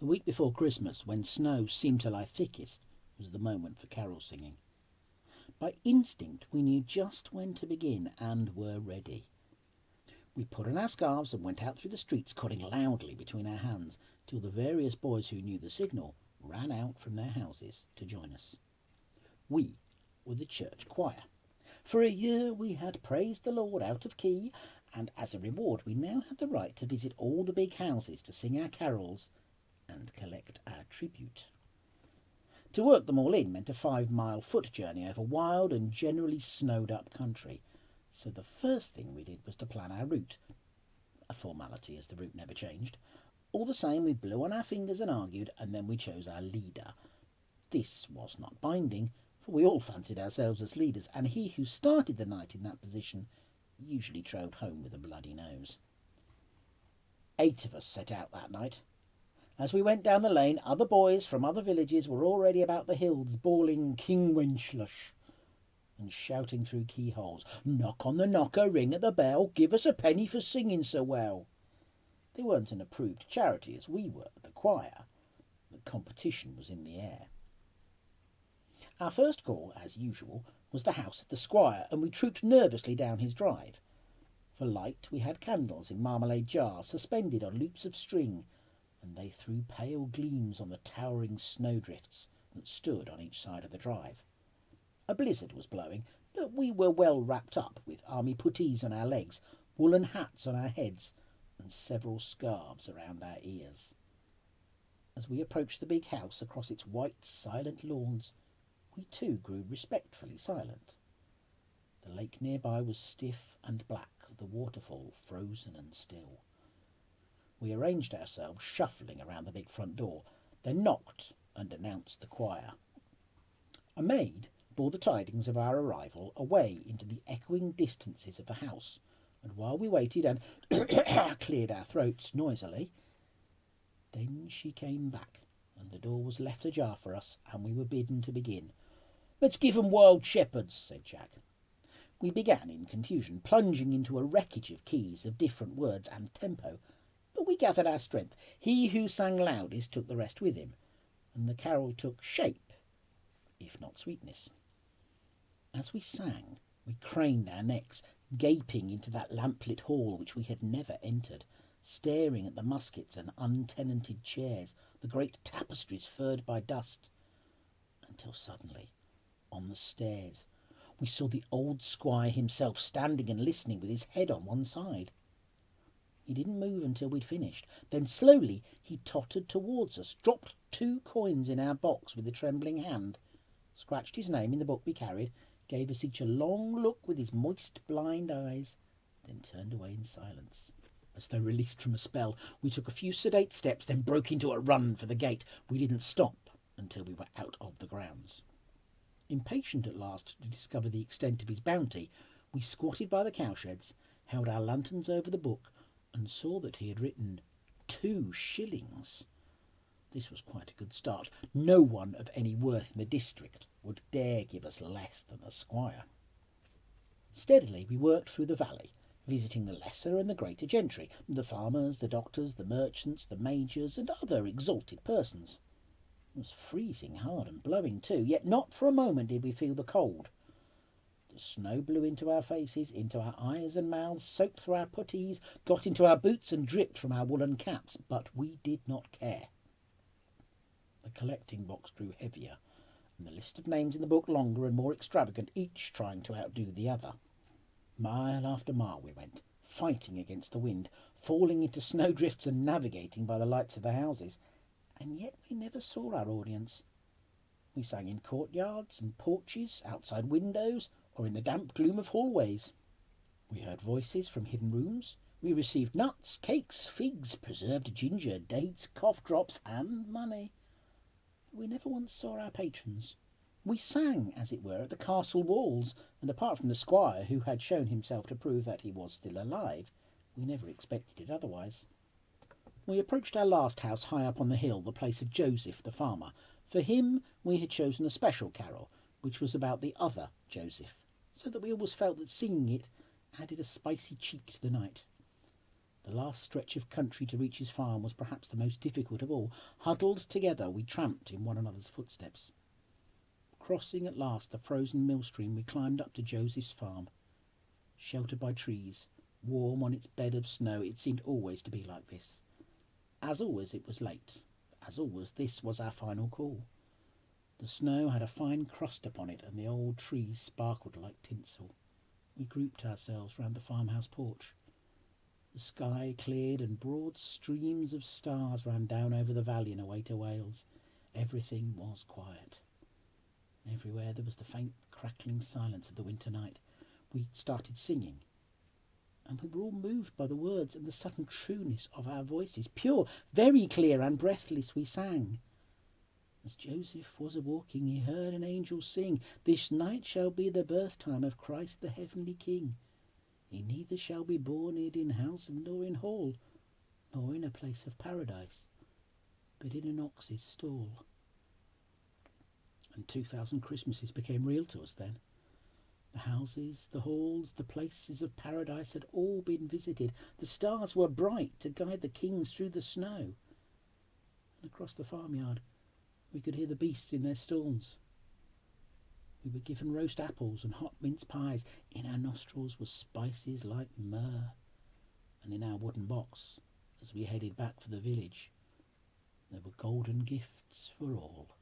The week before Christmas, when snow seemed to lie thickest, was the moment for carol singing. By instinct we knew just when to begin and were ready. We put on our scarves and went out through the streets, calling loudly between our hands, till the various boys who knew the signal ran out from their houses to join us. We were the church choir. For a year we had praised the Lord out of key, and as a reward we now had the right to visit all the big houses to sing our carols and collect our tribute. To work them all in meant a 5-mile foot journey over wild and generally snowed-up country, so the first thing we did was to plan our route. A formality, as the route never changed. All the same, we blew on our fingers and argued, and then we chose our leader. This was not binding, for we all fancied ourselves as leaders, and he who started the night in that position usually trailed home with a bloody nose. 8 of us set out that night. As we went down the lane, other boys from other villages were already about the hills, bawling King Wenceslas and shouting through keyholes, "Knock on the knocker, ring at the bell, give us a penny for singing so well." They weren't an approved charity as we were, the choir. The competition was in the air. Our first call, as usual, was the house of the squire, and we trooped nervously down his drive. For light we had candles in marmalade jars suspended on loops of string, and they threw pale gleams on the towering snowdrifts that stood on each side of the drive. A blizzard was blowing, but we were well wrapped up, with army puttees on our legs, woolen hats on our heads, and several scarves around our ears. As we approached the big house across its white, silent lawns, we too grew respectfully silent. The lake nearby was stiff and black, the waterfall frozen and still. We arranged ourselves, shuffling around the big front door, then knocked and announced the choir. A maid bore the tidings of our arrival away into the echoing distances of the house, and while we waited and cleared our throats noisily, then she came back, and the door was left ajar for us, and we were bidden to begin. "Let's give 'em wild shepherds," said Jack. We began in confusion, plunging into a wreckage of keys, of different words and tempo, but we gathered our strength. He who sang loudest took the rest with him, and the carol took shape, if not sweetness. As we sang, we craned our necks, gaping into that lamplit hall which we had never entered, staring at the muskets and untenanted chairs, the great tapestries furred by dust, until suddenly, on the stairs, we saw the old squire himself standing and listening with his head on one side. He didn't move until we'd finished. Then slowly he tottered towards us, dropped 2 coins in our box with a trembling hand, scratched his name in the book we carried, gave us each a long look with his moist, blind eyes, then turned away in silence. As though released from a spell, we took a few sedate steps, then broke into a run for the gate. We didn't stop until we were out of the grounds. Impatient at last to discover the extent of his bounty, we squatted by the cowsheds, held our lanterns over the book, and saw that he had written 2 shillings. This was quite a good start. No one of any worth in the district would dare give us less than the squire. Steadily we worked through the valley, visiting the lesser and the greater gentry, the farmers, the doctors, the merchants, the majors, and other exalted persons. It was freezing hard and blowing too, yet not for a moment did we feel the cold. The snow blew into our faces, into our eyes and mouths, soaked through our puttees, got into our boots and dripped from our woolen caps, but we did not care. The collecting box grew heavier, and the list of names in the book longer and more extravagant, each trying to outdo the other. Mile after mile we went, fighting against the wind, falling into snowdrifts and navigating by the lights of the houses, and yet we never saw our audience. We sang in courtyards and porches, outside windows, or in the damp gloom of hallways. We heard voices from hidden rooms. We received nuts, cakes, figs, preserved ginger, dates, cough drops, and money. But we never once saw our patrons. We sang, as it were, at the castle walls, and apart from the squire, who had shown himself to prove that he was still alive, we never expected it otherwise. We approached our last house high up on the hill, the place of Joseph the farmer. For him we had chosen a special carol, which was about the other Joseph, so that we always felt that singing it added a spicy cheek to the night. The last stretch of country to reach his farm was perhaps the most difficult of all. Huddled together, we tramped in one another's footsteps. Crossing at last the frozen mill stream, we climbed up to Joseph's farm. Sheltered by trees, warm on its bed of snow, it seemed always to be like this. As always, it was late. As always, this was our final call. The snow had a fine crust upon it, and the old trees sparkled like tinsel. We grouped ourselves round the farmhouse porch. The sky cleared, and broad streams of stars ran down over the valley and away to Wales. Everything was quiet. Everywhere there was the faint crackling silence of the winter night. We started singing, and we were all moved by the words and the sudden trueness of our voices. Pure, very clear and breathless we sang. As Joseph was a-walking, he heard an angel sing, "This night shall be the birth time of Christ the heavenly King. He neither shall be born in house nor in hall, nor in a place of paradise, but in an ox's stall." And 2,000 Christmases became real to us then. The houses, the halls, the places of paradise had all been visited. The stars were bright to guide the kings through the snow. And across the farmyard we could hear the beasts in their stalls. We were given roast apples and hot mince pies. In our nostrils were spices like myrrh. And in our wooden box, as we headed back for the village, there were golden gifts for all.